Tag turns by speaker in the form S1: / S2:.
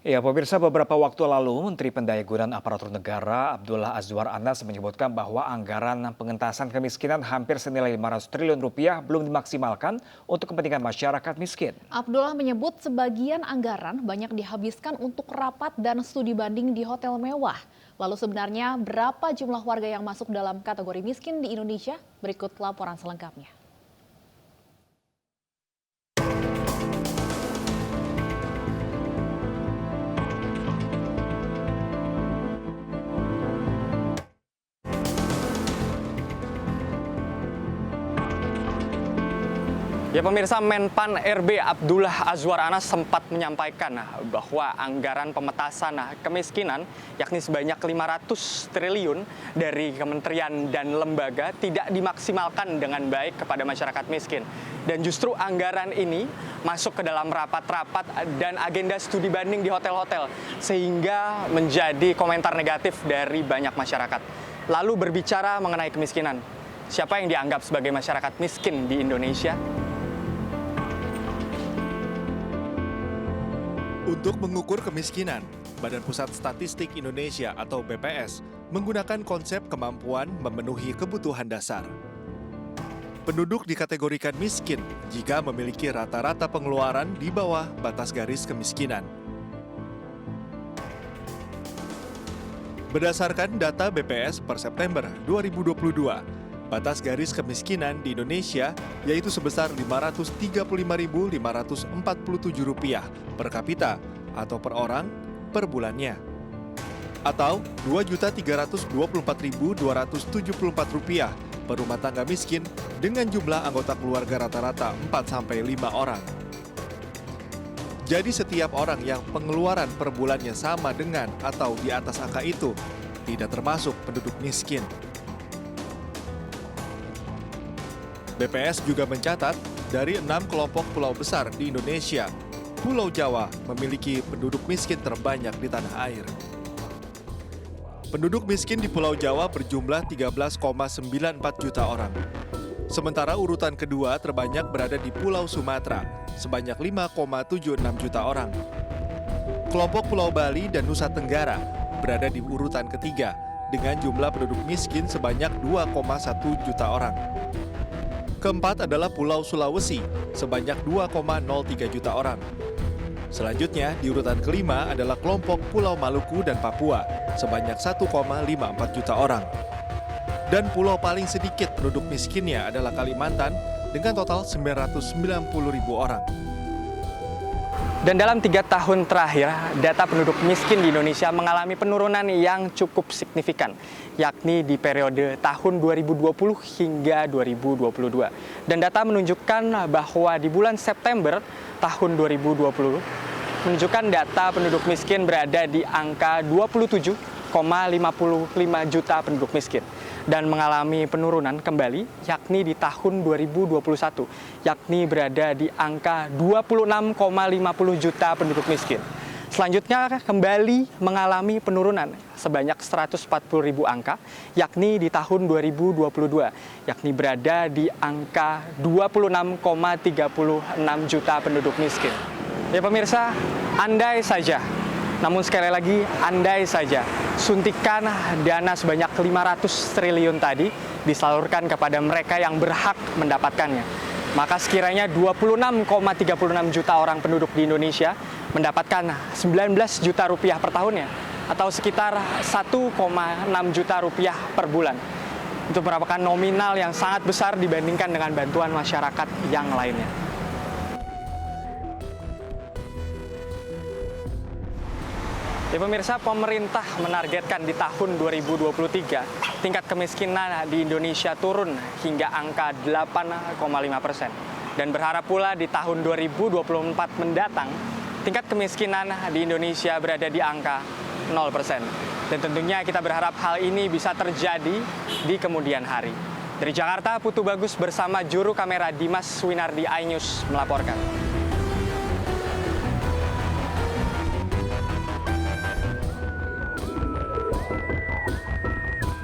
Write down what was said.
S1: Ya, pemirsa, beberapa waktu lalu Menteri Pendayagunaan Aparatur Negara Abdullah Azwar Anas menyebutkan bahwa anggaran pengentasan kemiskinan hampir senilai 500 triliun rupiah belum dimaksimalkan untuk kepentingan masyarakat miskin.
S2: Abdullah menyebut sebagian anggaran banyak dihabiskan untuk rapat dan studi banding di hotel mewah. Lalu sebenarnya berapa jumlah warga yang masuk dalam kategori miskin di Indonesia? Berikut laporan selengkapnya.
S3: Ya pemirsa, Menpan RB Abdullah Azwar Anas sempat menyampaikan bahwa anggaran pemetasan kemiskinan yakni sebanyak 500 triliun dari kementerian dan lembaga tidak dimaksimalkan dengan baik kepada masyarakat miskin. Dan justru anggaran ini masuk ke dalam rapat-rapat dan agenda studi banding di hotel-hotel sehingga menjadi komentar negatif dari banyak masyarakat. Lalu berbicara mengenai kemiskinan, siapa yang dianggap sebagai masyarakat miskin di Indonesia?
S4: Untuk mengukur kemiskinan, Badan Pusat Statistik Indonesia atau BPS menggunakan konsep kemampuan memenuhi kebutuhan dasar. Penduduk dikategorikan miskin jika memiliki rata-rata pengeluaran di bawah batas garis kemiskinan. Berdasarkan data BPS per September 2022, batas garis kemiskinan di Indonesia yaitu sebesar Rp535.547 per kapita atau per orang per bulannya. Atau Rp2.324.274 per rumah tangga miskin dengan jumlah anggota keluarga rata-rata 4-5 orang. Jadi setiap orang yang pengeluaran per bulannya sama dengan atau di atas angka itu tidak termasuk penduduk miskin. BPS juga mencatat, dari 6 kelompok pulau besar di Indonesia, Pulau Jawa memiliki penduduk miskin terbanyak di tanah air. Penduduk miskin di Pulau Jawa berjumlah 13,94 juta orang. Sementara urutan kedua terbanyak berada di Pulau Sumatera, sebanyak 5,76 juta orang. Kelompok Pulau Bali dan Nusa Tenggara berada di urutan ketiga, dengan jumlah penduduk miskin sebanyak 2,1 juta orang. Keempat adalah Pulau Sulawesi, sebanyak 2,03 juta orang. Selanjutnya, di urutan kelima adalah kelompok Pulau Maluku dan Papua, sebanyak 1,54 juta orang. Dan pulau paling sedikit penduduk miskinnya adalah Kalimantan, dengan total 990.000 orang.
S3: Dan dalam 3 tahun terakhir, data penduduk miskin di Indonesia mengalami penurunan yang cukup signifikan, yakni di periode tahun 2020 hingga 2022. Dan data menunjukkan bahwa di bulan September tahun 2020, menunjukkan data penduduk miskin berada di angka 27,55 juta penduduk miskin. Dan mengalami penurunan kembali, yakni di tahun 2021, yakni berada di angka 26,50 juta penduduk miskin. Selanjutnya kembali mengalami penurunan sebanyak 140.000 angka, yakni di tahun 2022, yakni berada di angka 26,36 juta penduduk miskin. Ya pemirsa, andai saja, namun sekali lagi andai saja, suntikan dana sebanyak 500 triliun tadi disalurkan kepada mereka yang berhak mendapatkannya. Maka sekiranya 26,36 juta orang penduduk di Indonesia mendapatkan 19 juta rupiah per tahunnya, atau sekitar 1,6 juta rupiah per bulan. Itu merupakan nominal yang sangat besar dibandingkan dengan bantuan masyarakat yang lainnya. Ya pemirsa, pemerintah menargetkan di tahun 2023 tingkat kemiskinan di Indonesia turun hingga angka 8,5%. Dan berharap pula di tahun 2024 mendatang tingkat kemiskinan di Indonesia berada di angka 0%. Dan tentunya kita berharap hal ini bisa terjadi di kemudian hari. Dari Jakarta, Putu Bagus bersama juru kamera Dimas Winardi iNews melaporkan.